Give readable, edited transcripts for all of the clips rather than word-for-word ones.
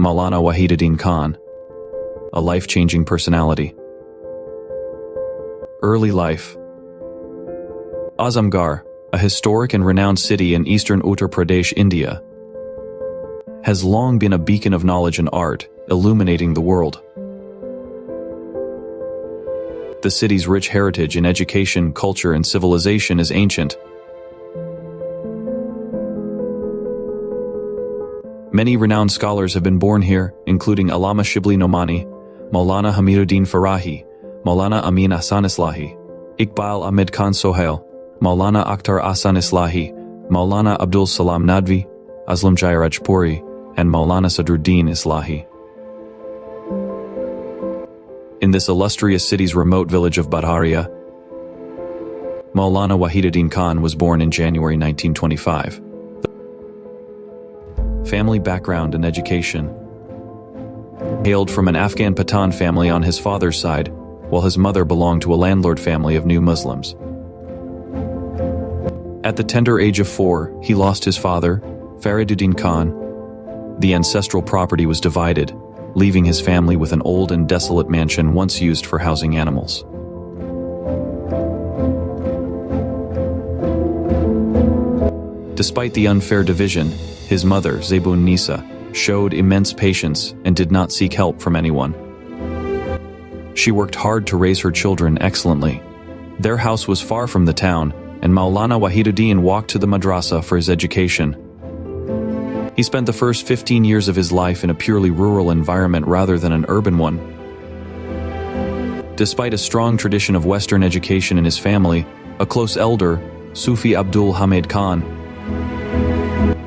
Maulana Wahiduddin Khan, a life-changing personality. Early life. Azamgarh, a historic and renowned city in eastern Uttar Pradesh, India, has long been a beacon of knowledge and art, illuminating the world. The city's rich heritage in education, culture, and civilization is ancient. Many renowned scholars have been born here, including Allama Shibli Nomani, Maulana Hamiduddin Farahi, Maulana Amin Ahsan Islahi, Iqbal Ahmed Khan Sohail, Maulana Akhtar Ahsan Islahi, Maulana Abdul Salam Nadvi, Aslam Jairajpuri, and Maulana Sadruddin Islahi. In this illustrious city's remote village of Badharia, Maulana Wahiduddin Khan was born in January 1925. Family background and education. Hailed from an Afghan Pathan family on his father's side, while his mother belonged to a landlord family of new Muslims. At the tender age of 4, he lost his father, Fariduddin Khan. The ancestral property was divided, leaving his family with an old and desolate mansion once used for housing animals. Despite the unfair division, his mother, Zebun Nisa, showed immense patience and did not seek help from anyone. She worked hard to raise her children excellently. Their house was far from the town, and Maulana Wahiduddin walked to the madrasa for his education. He spent the first 15 years of his life in a purely rural environment rather than an urban one. Despite a strong tradition of Western education in his family, a close elder, Sufi Abdul Hamid Khan,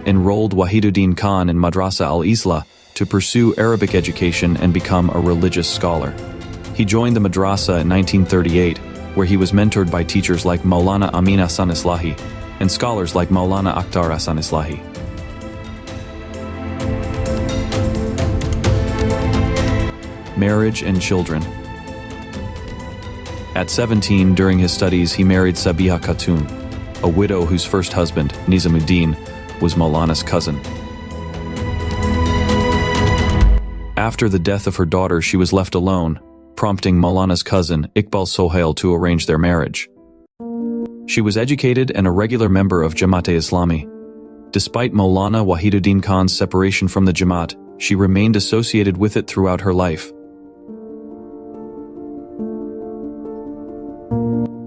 enrolled Wahiduddin Khan in Madrasa Al-Islah to pursue Arabic education and become a religious scholar. He joined the madrasa in 1938, where he was mentored by teachers like Maulana Amin Ahsan Islahi and scholars like Maulana Akhtar Ahsan Islahi. Marriage and children. At 17, during his studies, he married Sabiha Khatun, a widow whose first husband, Nizamuddin, was Maulana's cousin. After the death of her daughter, she was left alone, prompting Maulana's cousin, Iqbal Sohail, to arrange their marriage. She was educated and a regular member of Jamaat-e-Islami. Despite Maulana Wahiduddin Khan's separation from the Jamaat, she remained associated with it throughout her life.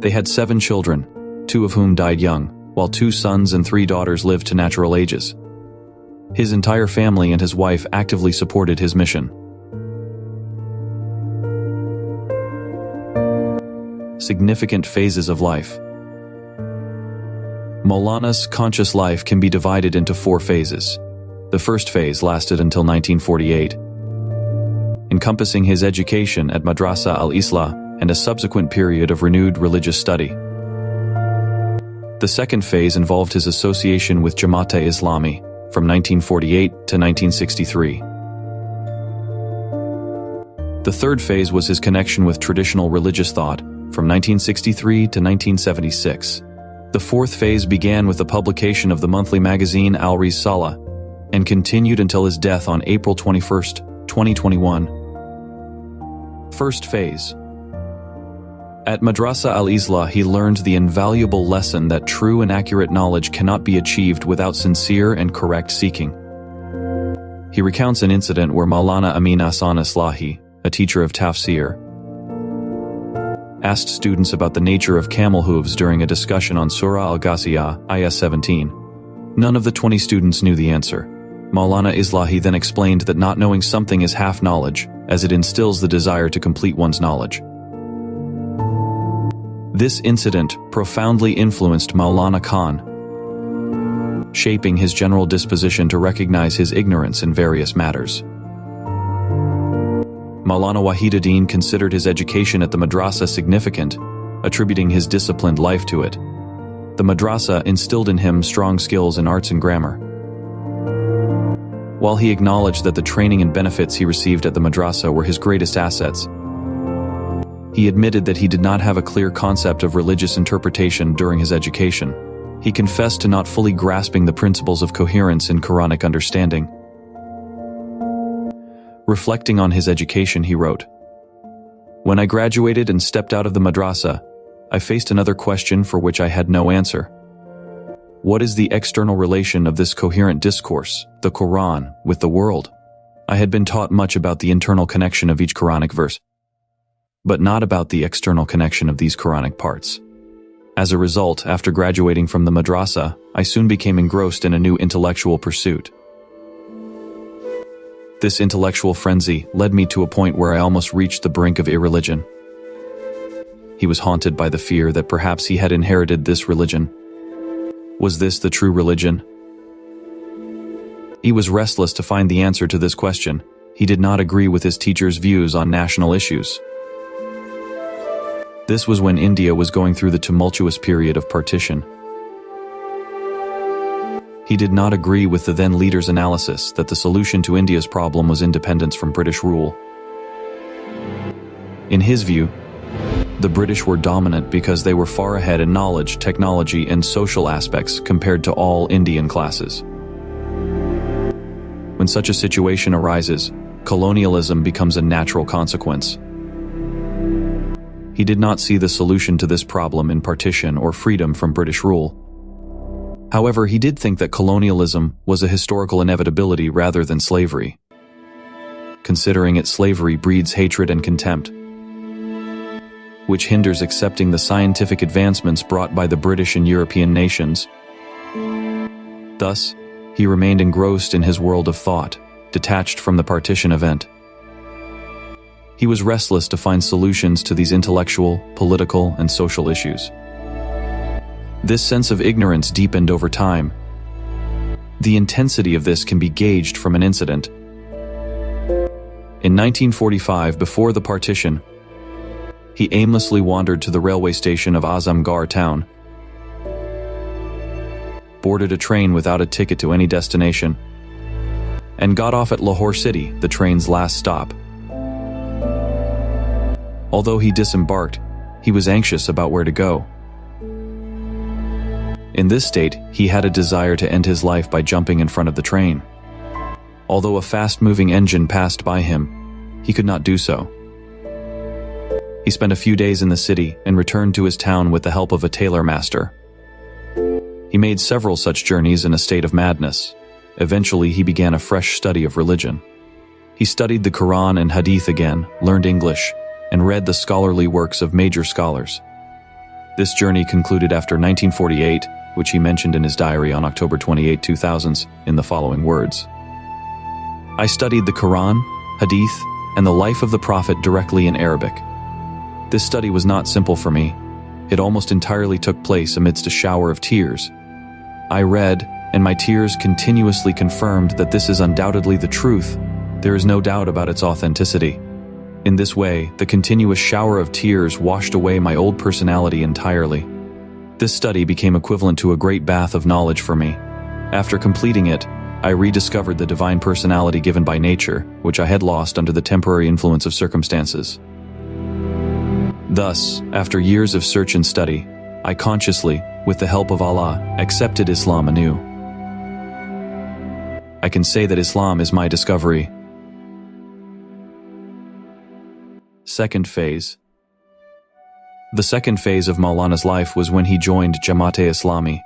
They had 7 children, 2 of whom died young, while 2 sons and 3 daughters lived to natural ages. His entire family and his wife actively supported his mission. Significant phases of life. Maulana's conscious life can be divided into 4 phases. The first phase lasted until 1948, encompassing his education at Madrasa Al-Islah and a subsequent period of renewed religious study. The second phase involved his association with Jamaat-e-Islami from 1948 to 1963. The third phase was his connection with traditional religious thought from 1963 to 1976. The fourth phase began with the publication of the monthly magazine Al-Risala and continued until his death on April 21, 2021. First phase. At Madrasa Al-Islah, he learned the invaluable lesson that true and accurate knowledge cannot be achieved without sincere and correct seeking. He recounts an incident where Maulana Amin Ahsan Islahi, a teacher of tafsir, asked students about the nature of camel hooves during a discussion on Surah Al-Ghasiyah, Ayah 17. None of the 20 students knew the answer. Maulana Islahi then explained that not knowing something is half knowledge, as it instills the desire to complete one's knowledge. This incident profoundly influenced Maulana Khan, shaping his general disposition to recognize his ignorance in various matters. Maulana Wahiduddin considered his education at the madrasa significant, attributing his disciplined life to it. The madrasa instilled in him strong skills in arts and grammar. While he acknowledged that the training and benefits he received at the madrasa were his greatest assets, he admitted that he did not have a clear concept of religious interpretation during his education. He confessed to not fully grasping the principles of coherence in Quranic understanding. Reflecting on his education, he wrote, "When I graduated and stepped out of the madrasa, I faced another question for which I had no answer. What is the external relation of this coherent discourse, the Quran, with the world? I had been taught much about the internal connection of each Quranic verse, but not about the external connection of these Quranic parts. As a result, after graduating from the madrasa, I soon became engrossed in a new intellectual pursuit. This intellectual frenzy led me to a point where I almost reached the brink of irreligion. He was haunted by the fear that perhaps he had inherited this religion. Was this the true religion? He was restless to find the answer to this question. He did not agree with his teacher's views on national issues. This was when India was going through the tumultuous period of partition. He did not agree with the then leader's analysis that the solution to India's problem was independence from British rule. In his view, the British were dominant because they were far ahead in knowledge, technology, and social aspects compared to all Indian classes. When such a situation arises, colonialism becomes a natural consequence. He did not see the solution to this problem in partition or freedom from British rule. However, he did think that colonialism was a historical inevitability rather than slavery. Considering it, slavery breeds hatred and contempt, which hinders accepting the scientific advancements brought by the British and European nations. Thus, he remained engrossed in his world of thought, detached from the partition event. He was restless to find solutions to these intellectual, political, and social issues. This sense of ignorance deepened over time. The intensity of this can be gauged from an incident. In 1945, before the partition, he aimlessly wandered to the railway station of Azamgarh town, boarded a train without a ticket to any destination, and got off at Lahore City, the train's last stop. Although he disembarked, he was anxious about where to go. In this state, he had a desire to end his life by jumping in front of the train. Although a fast-moving engine passed by him, he could not do so. He spent a few days in the city and returned to his town with the help of a tailor master. He made several such journeys in a state of madness. Eventually, he began a fresh study of religion. He studied the Quran and Hadith again, learned English, and read the scholarly works of major scholars. This journey concluded after 1948, which he mentioned in his diary on October 28, 2000, in the following words: "I studied the Quran, Hadith, and the life of the Prophet directly in Arabic. This study was not simple for me. It almost entirely took place amidst a shower of tears. I read, and my tears continuously confirmed that this is undoubtedly the truth. There is no doubt about its authenticity. In this way, the continuous shower of tears washed away my old personality entirely. This study became equivalent to a great bath of knowledge for me. After completing it, I rediscovered the divine personality given by nature, which I had lost under the temporary influence of circumstances. Thus, after years of search and study, I consciously, with the help of Allah, accepted Islam anew. I can say that Islam is my discovery." Second phase. The second phase of Maulana's life was when he joined Jamaat-e-Islami.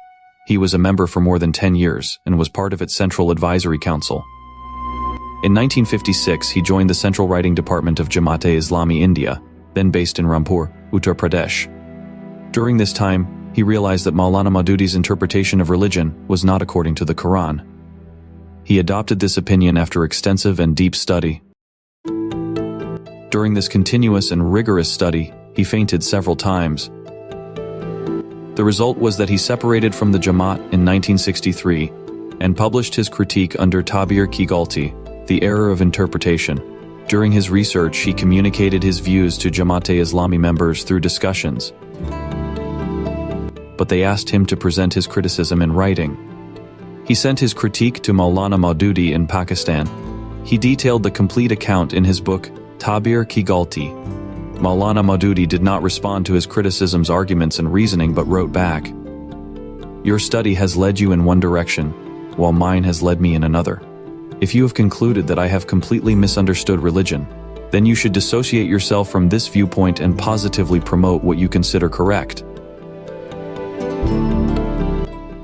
He was a member for more than 10 years and was part of its Central Advisory Council. In 1956, he joined the Central Writing Department of Jamaat-e-Islami India, then based in Rampur, Uttar Pradesh. During this time, he realized that Maulana Wahiduddin's interpretation of religion was not according to the Quran. He adopted this opinion after extensive and deep study. During this continuous and rigorous study, he fainted several times. The result was that he separated from the Jamaat in 1963 and published his critique under Tabir ki Galti, the error of interpretation. During his research, he communicated his views to Jamaat-e-Islami members through discussions, but they asked him to present his criticism in writing. He sent his critique to Maulana Wahiduddin in Pakistan. He detailed the complete account in his book, Tabir ki Galti. Maulana Wahiduddin did not respond to his criticism's arguments and reasoning but wrote back, "Your study has led you in one direction, while mine has led me in another. If you have concluded that I have completely misunderstood religion, then you should dissociate yourself from this viewpoint and positively promote what you consider correct.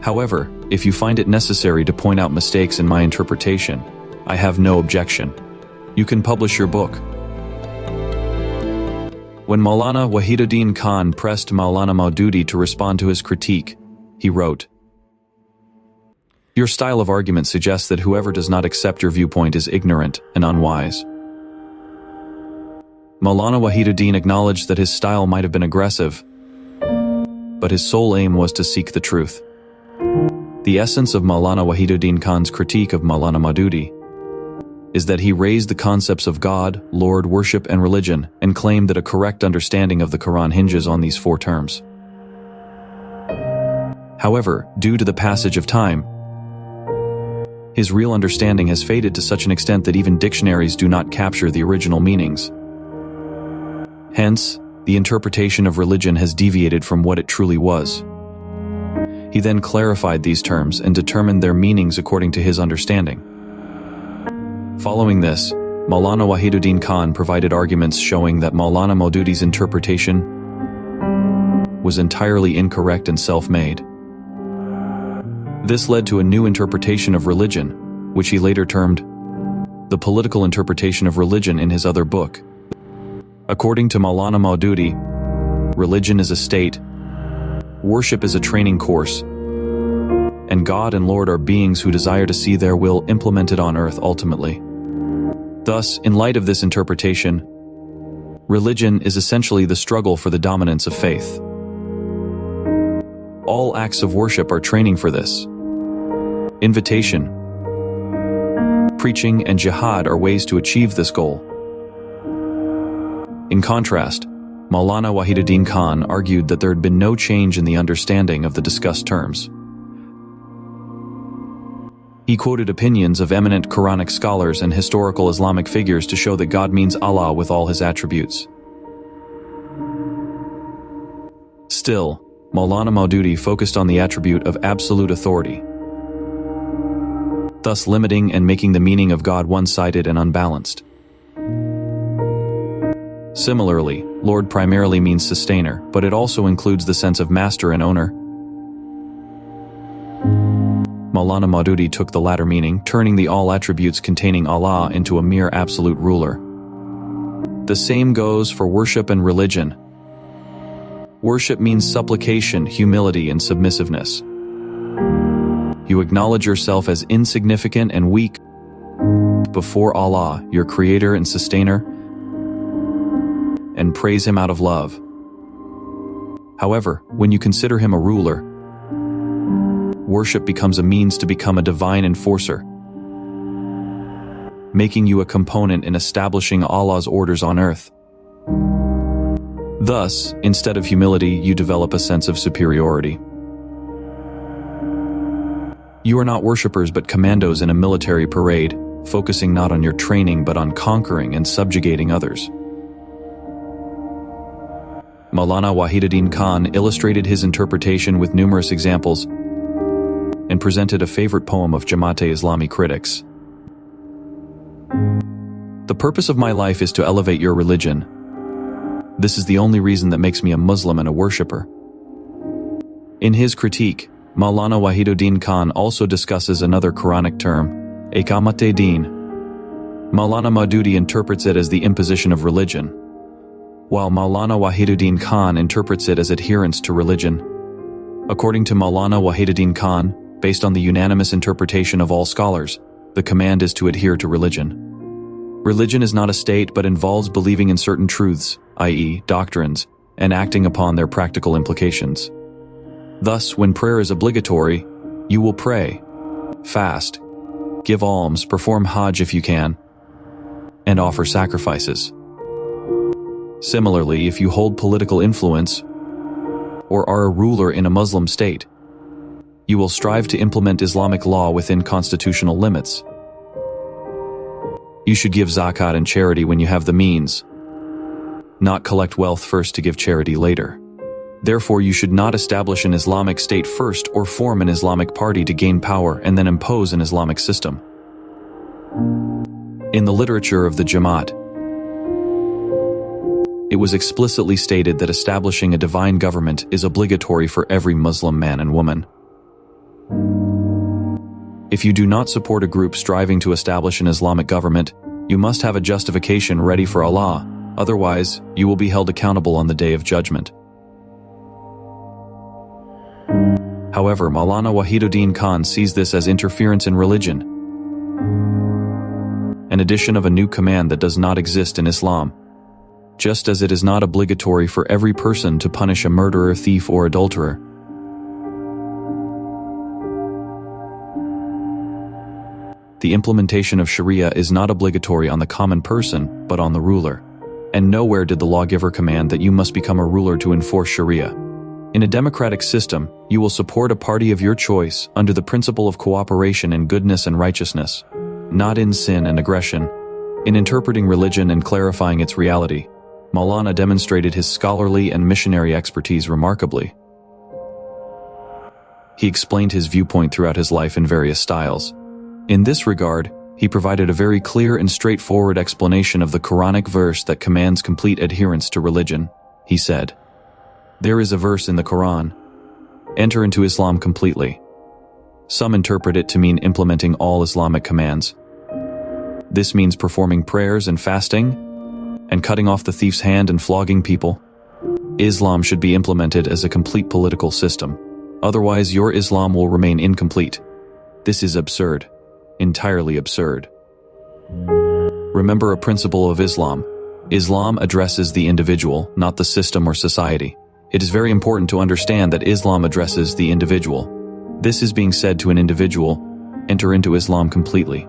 However, if you find it necessary to point out mistakes in my interpretation, I have no objection. You can publish your book. When Maulana Wahiduddin Khan pressed Maulana Wahiduddin to respond to his critique, he wrote, "Your style of argument suggests that whoever does not accept your viewpoint is ignorant and unwise." Maulana Wahiduddin acknowledged that his style might have been aggressive, but his sole aim was to seek the truth. The essence of Maulana Wahiduddin Khan's critique of Maulana Wahiduddin is that he raised the concepts of God, Lord, worship, and religion, and claimed that a correct understanding of the Quran hinges on these four terms. However, due to the passage of time, his real understanding has faded to such an extent that even dictionaries do not capture the original meanings. Hence, the interpretation of religion has deviated from what it truly was. He then clarified these terms and determined their meanings according to his understanding. Following this, Maulana Wahiduddin Khan provided arguments showing that Maulana Wahiduddin's interpretation was entirely incorrect and self-made. This led to a new interpretation of religion, which he later termed the political interpretation of religion in his other book. According to Maulana Wahiduddin, religion is a state, worship is a training course, and God and Lord are beings who desire to see their will implemented on earth ultimately. Thus, in light of this interpretation, religion is essentially the struggle for the dominance of faith. All acts of worship are training for this. Invitation, preaching, and jihad are ways to achieve this goal. In contrast, Maulana Wahiduddin Khan argued that there had been no change in the understanding of the discussed terms. He quoted opinions of eminent Quranic scholars and historical Islamic figures to show that God means Allah with all his attributes. Still, Maulana Wahiduddin focused on the attribute of absolute authority, thus limiting and making the meaning of God one-sided and unbalanced. Similarly, Lord primarily means sustainer, but it also includes the sense of master and owner. Maulana Wahiduddin took the latter meaning, turning the all attributes containing Allah into a mere absolute ruler. The same goes for worship and religion. Worship means supplication, humility, and submissiveness. You acknowledge yourself as insignificant and weak before Allah, your creator and sustainer, and praise him out of love. However, when you consider him a ruler, worship becomes a means to become a divine enforcer, making you a component in establishing Allah's orders on earth. Thus, instead of humility, you develop a sense of superiority. You are not worshippers but commandos in a military parade, focusing not on your training but on conquering and subjugating others. Maulana Wahiduddin Khan illustrated his interpretation with numerous examples and presented a favorite poem of Jamaat-e-Islami critics. "The purpose of my life is to elevate your religion. This is the only reason that makes me a Muslim and a worshipper." In his critique, Maulana Wahiduddin Khan also discusses another Quranic term, Iqamat-e-Din. Maulana Wahiduddin interprets it as the imposition of religion, while Maulana Wahiduddin Khan interprets it as adherence to religion. According to Maulana Wahiduddin Khan, based on the unanimous interpretation of all scholars, the command is to adhere to religion. Religion is not a state but involves believing in certain truths, i.e., doctrines, and acting upon their practical implications. Thus, when prayer is obligatory, you will pray, fast, give alms, perform Hajj if you can, and offer sacrifices. Similarly, if you hold political influence or are a ruler in a Muslim state, you will strive to implement Islamic law within constitutional limits. You should give zakat and charity when you have the means, not collect wealth first to give charity later. Therefore, you should not establish an Islamic state first or form an Islamic party to gain power and then impose an Islamic system. In the literature of the Jamaat, it was explicitly stated that establishing a divine government is obligatory for every Muslim man and woman. If you do not support a group striving to establish an Islamic government, you must have a justification ready for Allah, otherwise, you will be held accountable on the Day of Judgment. However, Maulana Wahiduddin Khan sees this as interference in religion, an addition of a new command that does not exist in Islam, just as it is not obligatory for every person to punish a murderer, thief, or adulterer. The implementation of Sharia is not obligatory on the common person, but on the ruler. And nowhere did the lawgiver command that you must become a ruler to enforce Sharia. In a democratic system, you will support a party of your choice under the principle of cooperation in goodness and righteousness, not in sin and aggression. In interpreting religion and clarifying its reality, Maulana demonstrated his scholarly and missionary expertise remarkably. He explained his viewpoint throughout his life in various styles. In this regard, he provided a very clear and straightforward explanation of the Quranic verse that commands complete adherence to religion. He said, "There is a verse in the Quran, enter into Islam completely." Some interpret it to mean implementing all Islamic commands. This means performing prayers and fasting, and cutting off the thief's hand and flogging people. Islam should be implemented as a complete political system. Otherwise, your Islam will remain incomplete. This is absurd. Entirely absurd. Remember a principle of Islam. Islam addresses the individual, not the system or society. It is very important to understand that Islam addresses the individual. This is being said to an individual, enter into Islam completely.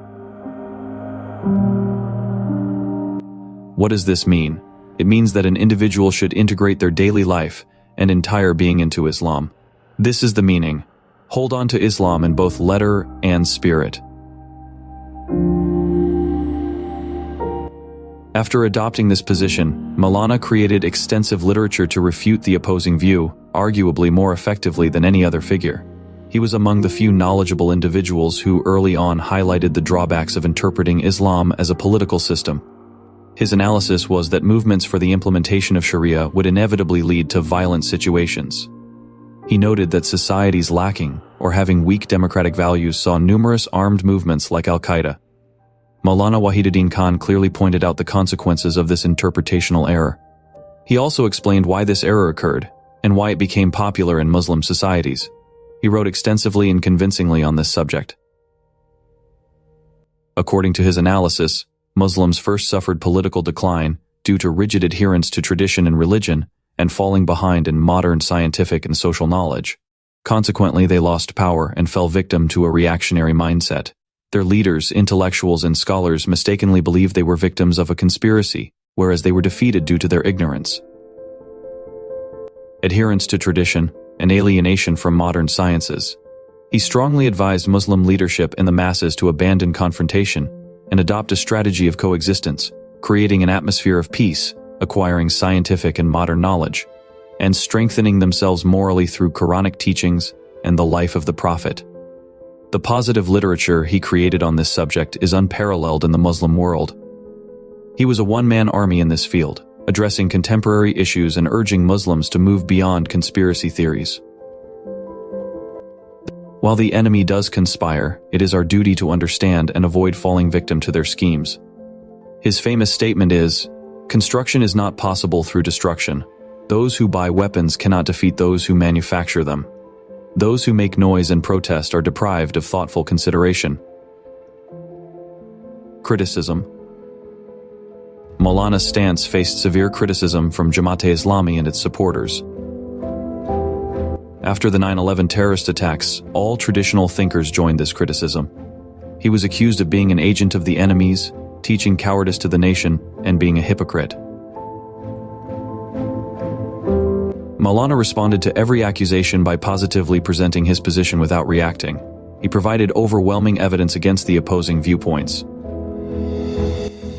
What does this mean? It means that an individual should integrate their daily life and entire being into Islam. This is the meaning. Hold on to Islam in both letter and spirit. After adopting this position, Maulana created extensive literature to refute the opposing view, arguably more effectively than any other figure. He was among the few knowledgeable individuals who early on highlighted the drawbacks of interpreting Islam as a political system. His analysis was that movements for the implementation of Sharia would inevitably lead to violent situations. He noted that societies lacking or having weak democratic values saw numerous armed movements like Al-Qaeda. Maulana Wahiduddin Khan clearly pointed out the consequences of this interpretational error. He also explained why this error occurred and why it became popular in Muslim societies. He wrote extensively and convincingly on this subject. According to his analysis, Muslims first suffered political decline due to rigid adherence to tradition and religion and falling behind in modern scientific and social knowledge. Consequently, they lost power and fell victim to a reactionary mindset. Their leaders, intellectuals, and scholars mistakenly believed they were victims of a conspiracy, whereas they were defeated due to their ignorance. Adherence to tradition and alienation from modern sciences. He strongly advised Muslim leadership and the masses to abandon confrontation and adopt a strategy of coexistence, creating an atmosphere of peace, acquiring scientific and modern knowledge, and strengthening themselves morally through Quranic teachings and the life of the Prophet. The positive literature he created on this subject is unparalleled in the Muslim world. He was a one-man army in this field, addressing contemporary issues and urging Muslims to move beyond conspiracy theories. While the enemy does conspire, it is our duty to understand and avoid falling victim to their schemes. His famous statement is, "Construction is not possible through destruction. Those who buy weapons cannot defeat those who manufacture them. Those who make noise and protest are deprived of thoughtful consideration." Criticism. Maulana's stance faced severe criticism from Jamaat-e-Islami and its supporters. After the 9/11 terrorist attacks, all traditional thinkers joined this criticism. He was accused of being an agent of the enemies, teaching cowardice to the nation, and being a hypocrite. Maulana responded to every accusation by positively presenting his position without reacting. He provided overwhelming evidence against the opposing viewpoints.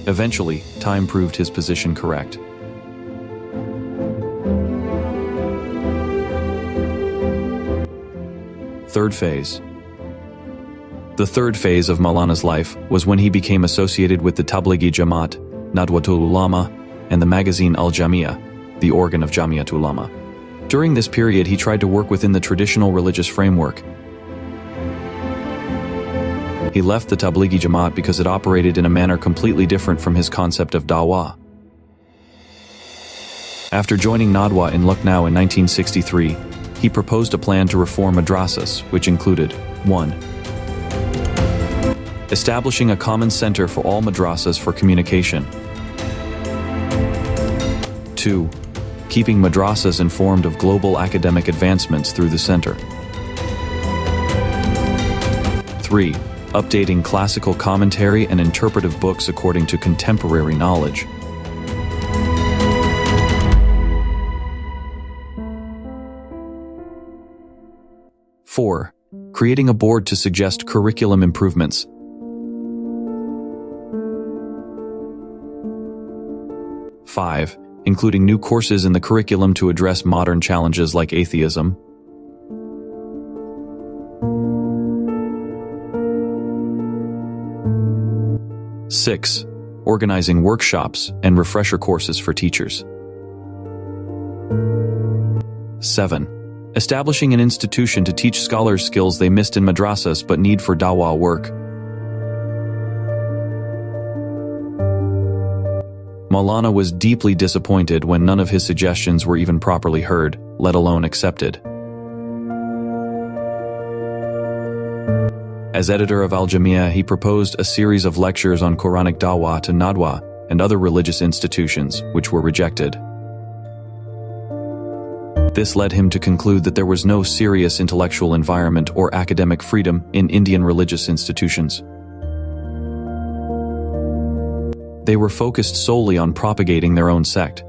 Eventually, time proved his position correct. Third phase. The third phase of Maulana's life was when he became associated with the Tablighi Jamaat, Nadwatul Ulama, and the magazine Al-Jamia, the organ of Jamiat Ulama. During this period, he tried to work within the traditional religious framework. He left the Tablighi Jamaat because it operated in a manner completely different from his concept of dawah. After joining Nadwa in Lucknow in 1963, he proposed a plan to reform madrasas, which included 1. Establishing a common center for all madrasas for communication. 2. Keeping madrasas informed of global academic advancements through the center. 3. Updating classical commentary and interpretive books according to contemporary knowledge. 4. Creating a board to suggest curriculum improvements. 5. Including new courses in the curriculum to address modern challenges like atheism. 6. Organizing workshops and refresher courses for teachers. 7. Establishing an institution to teach scholars skills they missed in madrasas but need for dawah work. Maulana was deeply disappointed when none of his suggestions were even properly heard, let alone accepted. As editor of Al-Jamia, he proposed a series of lectures on Quranic dawah to Nadwa and other religious institutions, which were rejected. This led him to conclude that there was no serious intellectual environment or academic freedom in Indian religious institutions. They were focused solely on propagating their own sect.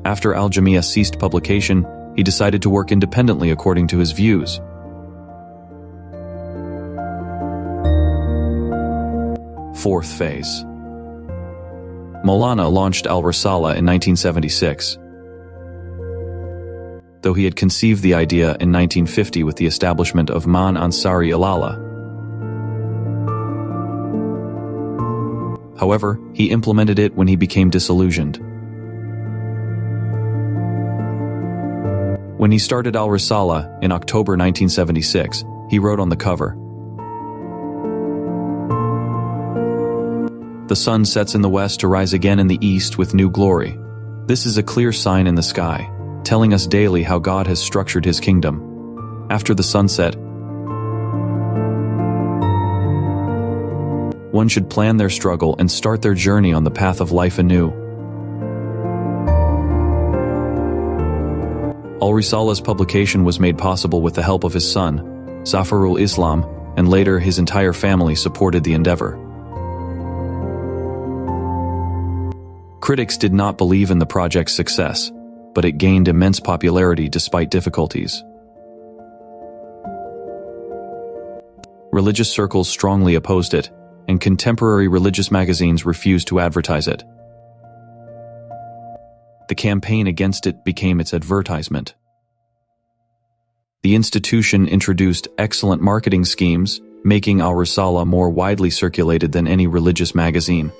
After Al-Jamia ceased publication, he decided to work independently according to his views. Fourth phase. Maulana launched Al-Risala in 1976. Though he had conceived the idea in 1950 with the establishment of Man Ansari Ilala. However, he implemented it when he became disillusioned. When he started Al-Risala in October 1976, he wrote on the cover, "The sun sets in the west to rise again in the east with new glory. This is a clear sign in the sky, telling us daily how God has structured his kingdom. After the sunset, one should plan their struggle and start their journey on the path of life anew." Al-Risala's publication was made possible with the help of his son, Zafarul Islam, and later his entire family supported the endeavor. Critics did not believe in the project's success, but it gained immense popularity despite difficulties. Religious circles strongly opposed it, and contemporary religious magazines refused to advertise it. The campaign against it became its advertisement. The institution introduced excellent marketing schemes, making Al-Risala more widely circulated than any religious magazine.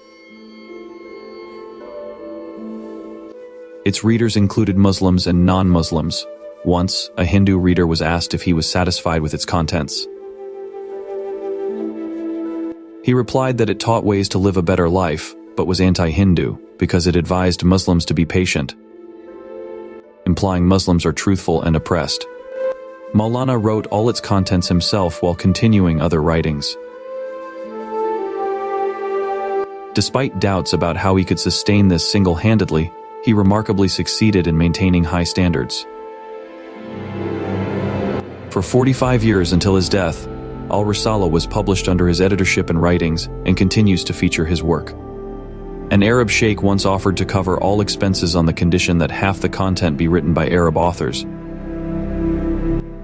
Its readers included Muslims and non-Muslims. Once, a Hindu reader was asked if he was satisfied with its contents. He replied that it taught ways to live a better life, but was anti-Hindu because it advised Muslims to be patient, implying Muslims are truthful and oppressed. Maulana wrote all its contents himself while continuing other writings. Despite doubts about how he could sustain this single-handedly, he remarkably succeeded in maintaining high standards. For 45 years until his death, Al-Risala was published under his editorship and writings and continues to feature his work. An Arab sheikh once offered to cover all expenses on the condition that half the content be written by Arab authors,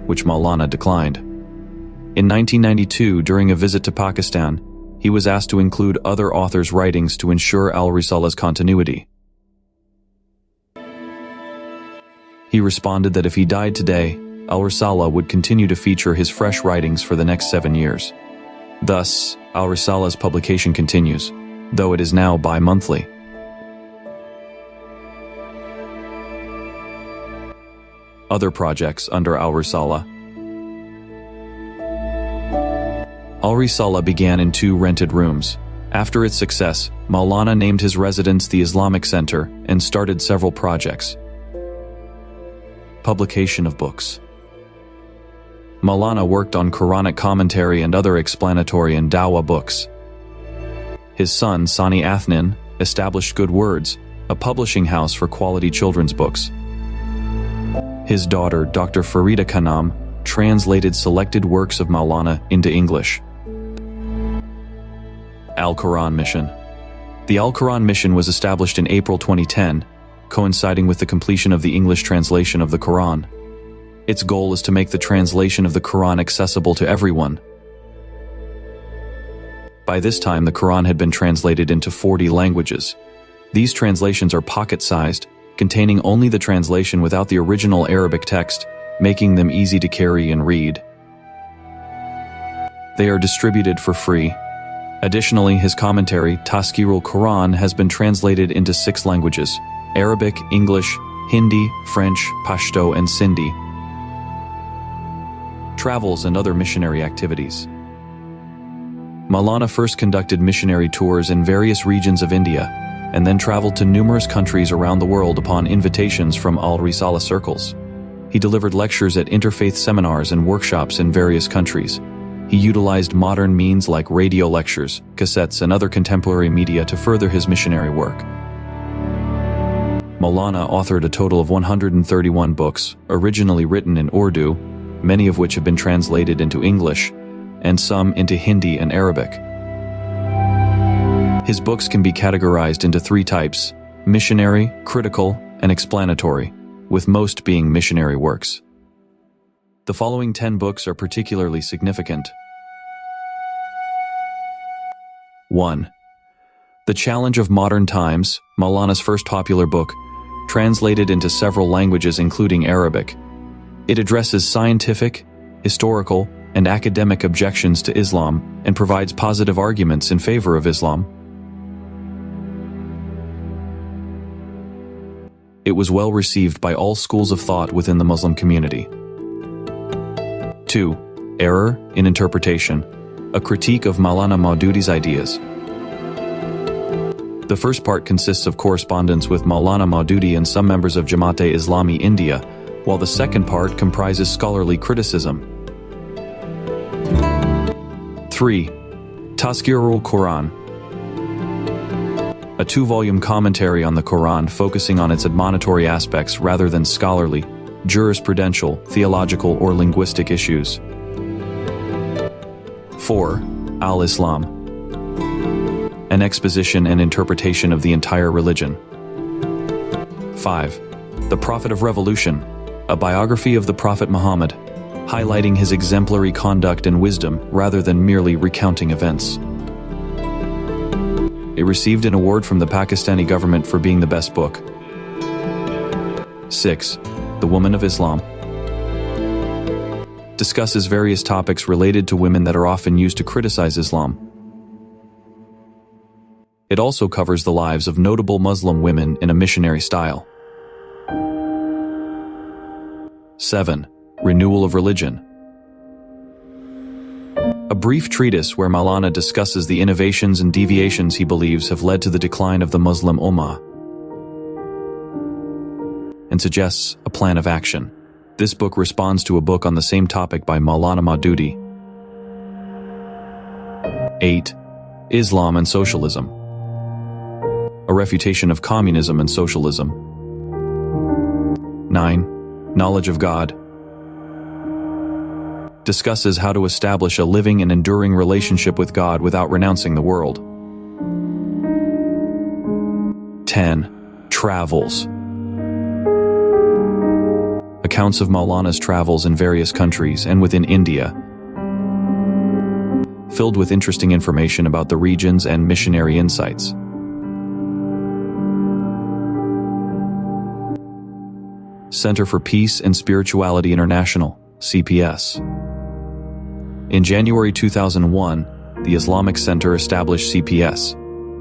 which Maulana declined. In 1992, during a visit to Pakistan, he was asked to include other authors' writings to ensure Al-Risala's continuity. He responded that if he died today, Al-Risala would continue to feature his fresh writings for the next 7 years. Thus, Al-Risala's publication continues, though it is now bi-monthly. Other projects under Al-Risala. Al-Risala began in 2 rented rooms. After its success, Maulana named his residence the Islamic Center and started several projects. Publication of books. Maulana worked on Quranic commentary and other explanatory and dawah books. His son, Sani Athnin, established Good Words, a publishing house for quality children's books. His daughter, Dr. Farida Khanam, translated selected works of Maulana into English. Al-Quran Mission. The Al-Quran Mission was established in April 2010, coinciding with the completion of the English translation of the Quran. Its goal is to make the translation of the Quran accessible to everyone. By this time, the Quran had been translated into 40 languages. These translations are pocket-sized, containing only the translation without the original Arabic text, making them easy to carry and read. They are distributed for free. Additionally, his commentary, Tazkirul Quran, has been translated into 6 languages: Arabic, English, Hindi, French, Pashto, and Sindhi. Travels and other missionary activities. Maulana first conducted missionary tours in various regions of India, and then traveled to numerous countries around the world upon invitations from Al-Risala circles. He delivered lectures at interfaith seminars and workshops in various countries. He utilized modern means like radio lectures, cassettes, and other contemporary media to further his missionary work. Maulana authored a total of 131 books, originally written in Urdu, many of which have been translated into English, and some into Hindi and Arabic. His books can be categorized into 3 types: missionary, critical, and explanatory, with most being missionary works. The following 10 books are particularly significant. 1. The Challenge of Modern Times, Maulana's first popular book, translated into several languages including Arabic. It addresses scientific, historical, and academic objections to Islam and provides positive arguments in favor of Islam. It was well received by all schools of thought within the Muslim community. 2. Error in Interpretation, a critique of Maulana Wahiduddin's ideas. The first part consists of correspondence with Maulana Wahiduddin and some members of Jamaat-e-Islami India, while the second part comprises scholarly criticism. 3. Tazkirul Quran, a 2-volume commentary on the Quran focusing on its admonitory aspects rather than scholarly, jurisprudential, theological, or linguistic issues. 4. Al-Islam, an exposition and interpretation of the entire religion. 5. The Prophet of Revolution, a biography of the Prophet Muhammad, highlighting his exemplary conduct and wisdom rather than merely recounting events. It received an award from the Pakistani government for being the best book. 6. The Woman of Islam, discusses various topics related to women that are often used to criticize Islam. It also covers the lives of notable Muslim women in a missionary style. 7. Renewal of Religion, a brief treatise where Maulana discusses the innovations and deviations he believes have led to the decline of the Muslim Ummah and suggests a plan of action. This book responds to a book on the same topic by Maulana Wahiduddin. 8. Islam and Socialism, a refutation of communism and socialism. 9. Knowledge of God, discusses how to establish a living and enduring relationship with God without renouncing the world. 10. Travels, accounts of Maulana's travels in various countries and within India, filled with interesting information about the regions and missionary insights. Center for Peace and Spirituality International, CPS. In January 2001, the Islamic Center established CPS.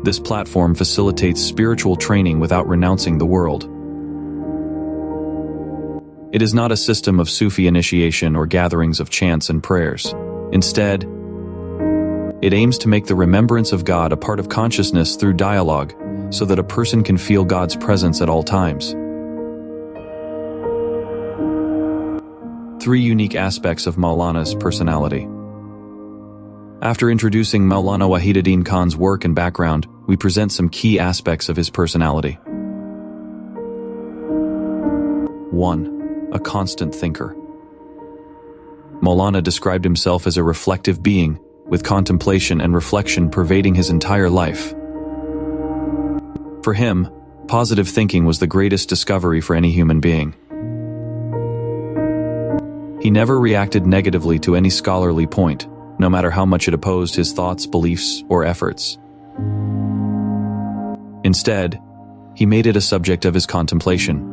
This platform facilitates spiritual training without renouncing the world. It is not a system of Sufi initiation or gatherings of chants and prayers. Instead, it aims to make the remembrance of God a part of consciousness through dialogue, so that a person can feel God's presence at all times. 3 unique aspects of Maulana's personality. After introducing Maulana Wahiduddin Khan's work and background, we present some key aspects of his personality. 1. A constant thinker. Maulana described himself as a reflective being, with contemplation and reflection pervading his entire life. For him, positive thinking was the greatest discovery for any human being. He never reacted negatively to any scholarly point, no matter how much it opposed his thoughts, beliefs, or efforts. Instead, he made it a subject of his contemplation.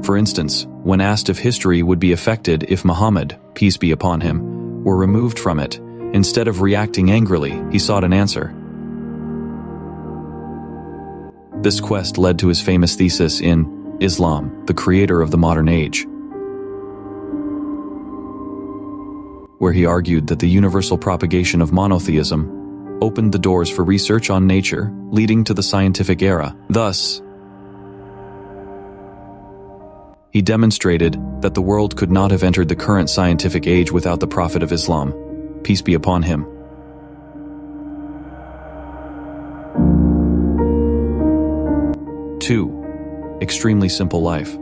For instance, when asked if history would be affected if Muhammad, peace be upon him, were removed from it, instead of reacting angrily, he sought an answer. This quest led to his famous thesis in Islam, the Creator of the Modern Age, where he argued that the universal propagation of monotheism opened the doors for research on nature, leading to the scientific era. Thus, he demonstrated that the world could not have entered the current scientific age without the Prophet of Islam, peace be upon him. Two, extremely simple life.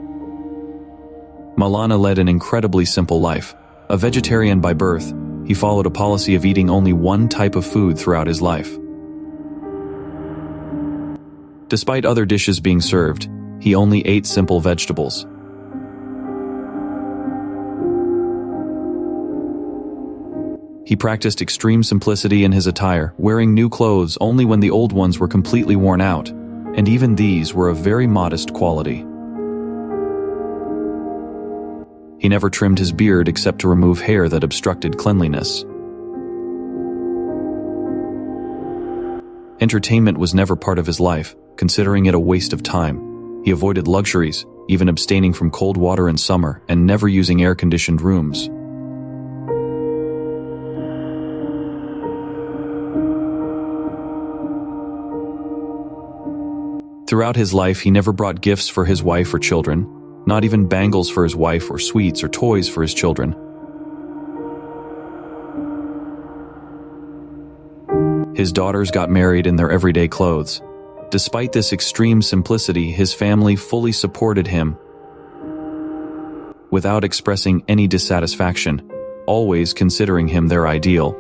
Maulana led an incredibly simple life. A vegetarian by birth, he followed a policy of eating only one type of food throughout his life. Despite other dishes being served, he only ate simple vegetables. He practiced extreme simplicity in his attire, wearing new clothes only when the old ones were completely worn out, and even these were of very modest quality. He never trimmed his beard except to remove hair that obstructed cleanliness. Entertainment was never part of his life, considering it a waste of time. He avoided luxuries, even abstaining from cold water in summer and never using air-conditioned rooms. Throughout his life, he never brought gifts for his wife or children, not even bangles for his wife or sweets or toys for his children. His daughters got married in their everyday clothes. Despite this extreme simplicity, his family fully supported him without expressing any dissatisfaction, always considering him their ideal.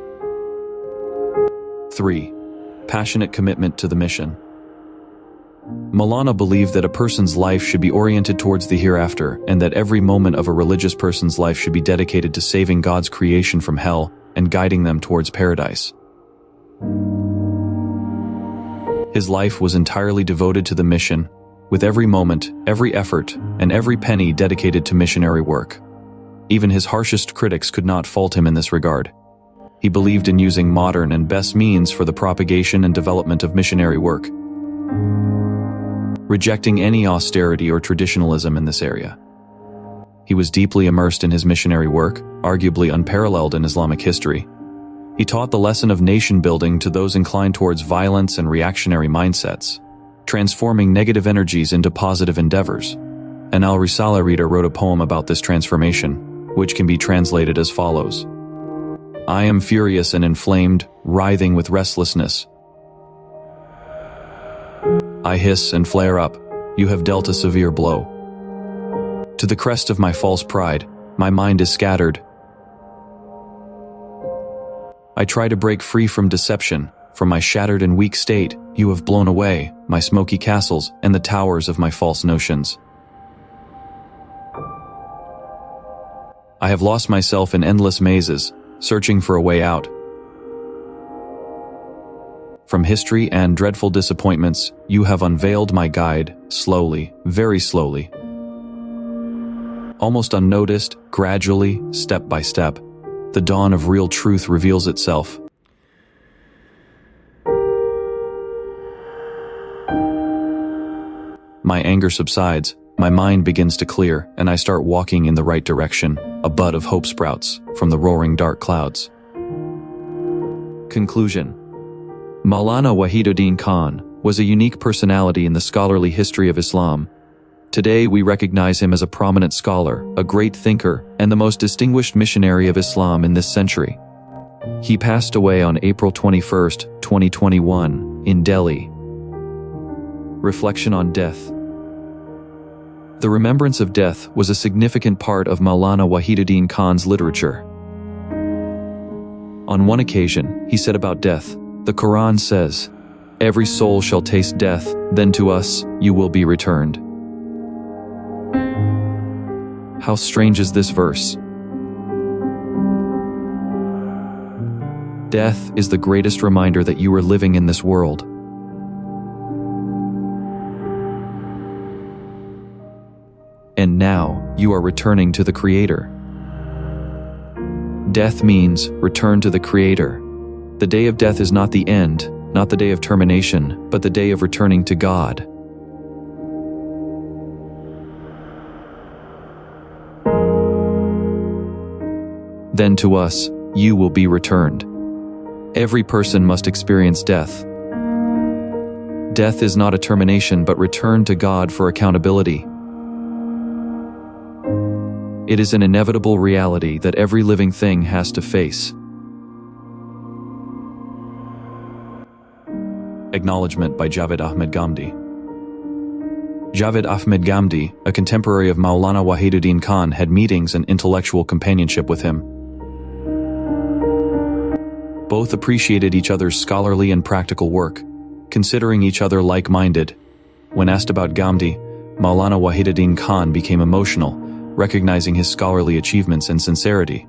3. Passionate commitment to the mission. Maulana believed that a person's life should be oriented towards the hereafter, and that every moment of a religious person's life should be dedicated to saving God's creation from hell and guiding them towards paradise. His life was entirely devoted to the mission, with every moment, every effort, and every penny dedicated to missionary work. Even his harshest critics could not fault him in this regard. He believed in using modern and best means for the propagation and development of missionary work, rejecting any austerity or traditionalism in this area. He was deeply immersed in his missionary work, arguably unparalleled in Islamic history. He taught the lesson of nation building to those inclined towards violence and reactionary mindsets, transforming negative energies into positive endeavors. An Al-Risala reader wrote a poem about this transformation, which can be translated as follows: I am furious and inflamed, writhing with restlessness. I hiss and flare up. You have dealt a severe blow. To the crest of my false pride, my mind is scattered. I try to break free from deception. From my shattered and weak state, you have blown away my smoky castles and the towers of my false notions. I have lost myself in endless mazes, searching for a way out. From history and dreadful disappointments, you have unveiled my guide, slowly, very slowly. Almost unnoticed, gradually, step by step. The dawn of real truth reveals itself. My anger subsides, my mind begins to clear, and I start walking in the right direction, a bud of hope sprouts from the roaring dark clouds. Conclusion. Maulana Wahiduddin Khan was a unique personality in the scholarly history of Islam. Today we recognize him as a prominent scholar, a great thinker, and the most distinguished missionary of Islam in this century. He passed away on April 21, 2021, in Delhi. Reflection on death. The remembrance of death was a significant part of Maulana Wahiduddin Khan's literature. On one occasion, he said about death, "The Quran says, 'Every soul shall taste death, then to us you will be returned.'" How strange is this verse? Death is the greatest reminder that you are living in this world. And now, you are returning to the Creator. Death means return to the Creator. The day of death is not the end, not the day of termination, but the day of returning to God. Then to us, you will be returned. Every person must experience death. Death is not a termination, but return to God for accountability. It is an inevitable reality that every living thing has to face. Acknowledgement by Javed Ahmed Ghamidi. Javed Ahmed Ghamidi, a contemporary of Maulana Wahiduddin Khan, had meetings and intellectual companionship with him. Both appreciated each other's scholarly and practical work, considering each other like-minded. When asked about Ghamidi, Maulana Wahiduddin Khan became emotional, recognizing his scholarly achievements and sincerity.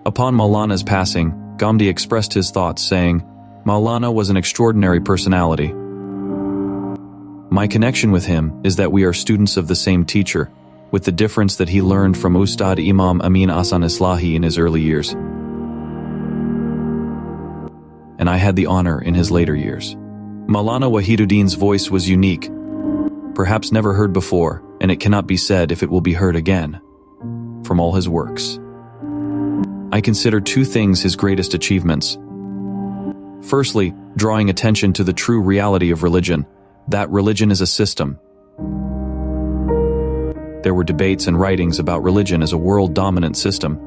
Upon Maulana's passing, Ghamidi expressed his thoughts, saying, "Maulana was an extraordinary personality. My connection with him is that we are students of the same teacher, with the difference that he learned from Ustad Imam Amin Ahsan Islahi in his early years, and I had the honor in his later years." Maulana Wahiduddin's voice was unique, perhaps never heard before, and it cannot be said if it will be heard again. From all his works, I consider two things his greatest achievements. Firstly, drawing attention to the true reality of religion, that religion is a system. There were debates and writings about religion as a world-dominant system.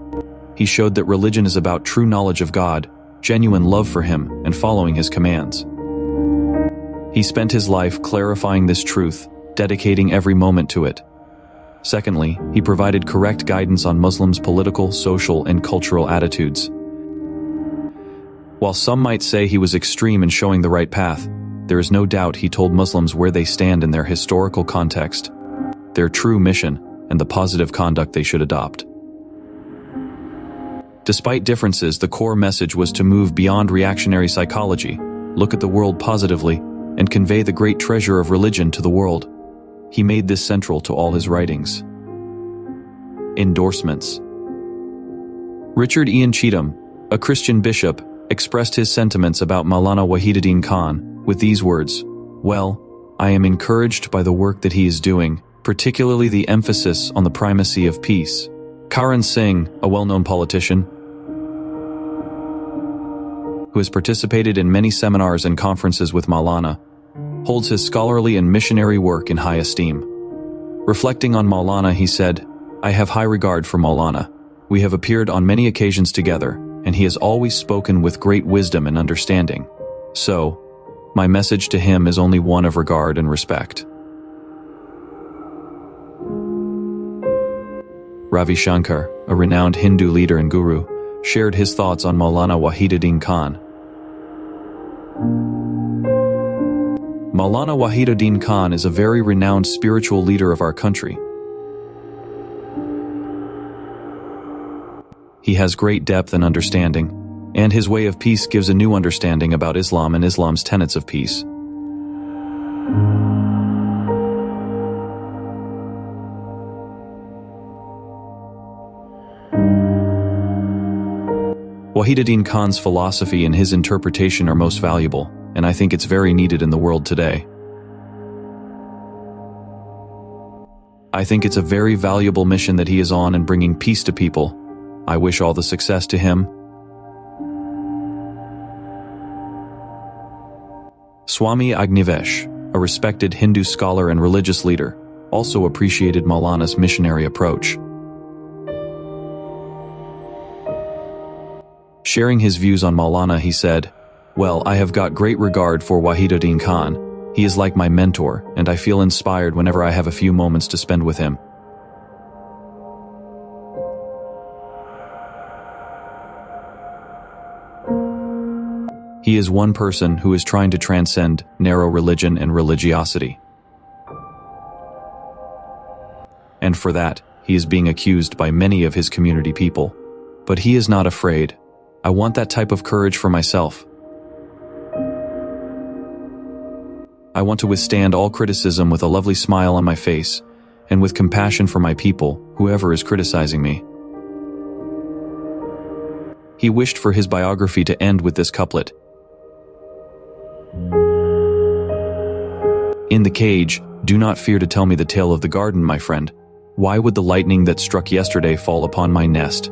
He showed that religion is about true knowledge of God, genuine love for Him, and following His commands. He spent his life clarifying this truth, dedicating every moment to it. Secondly, he provided correct guidance on Muslims' political, social, and cultural attitudes. While some might say he was extreme in showing the right path, there is no doubt he told Muslims where they stand in their historical context, their true mission, and the positive conduct they should adopt. Despite differences, the core message was to move beyond reactionary psychology, look at the world positively, and convey the great treasure of religion to the world. He made this central to all his writings. Endorsements. Richard Ian Cheatham, a Christian bishop, expressed his sentiments about Maulana Wahiduddin Khan with these words, "Well, I am encouraged by the work that he is doing, particularly the emphasis on the primacy of peace." Karan Singh, a well-known politician, who has participated in many seminars and conferences with Maulana, holds his scholarly and missionary work in high esteem. Reflecting on Maulana, he said, "I have high regard for Maulana. We have appeared on many occasions together, and he has always spoken with great wisdom and understanding. So, my message to him is only one of regard and respect." Ravi Shankar, a renowned Hindu leader and guru, shared his thoughts on Maulana Wahiduddin Khan. Maulana Wahiduddin Khan is a very renowned spiritual leader of our country. He has great depth and understanding, and his way of peace gives a new understanding about Islam and Islam's tenets of peace. Wahiduddin Khan's philosophy and his interpretation are most valuable, and I think it's very needed in the world today. I think it's a very valuable mission that he is on in bringing peace to people. I wish all the success to him. Swami Agnivesh, a respected Hindu scholar and religious leader, also appreciated Maulana's missionary approach. Sharing his views on Maulana, he said, "Well, I have got great regard for Wahiduddin Khan. He is like my mentor, and I feel inspired whenever I have a few moments to spend with him." He is one person who is trying to transcend narrow religion and religiosity. And for that, he is being accused by many of his community people. But he is not afraid. I want that type of courage for myself. I want to withstand all criticism with a lovely smile on my face, and with compassion for my people, whoever is criticizing me. He wished for his biography to end with this couplet. In the cage, do not fear to tell me the tale of the garden, my friend. Why would the lightning that struck yesterday fall upon my nest?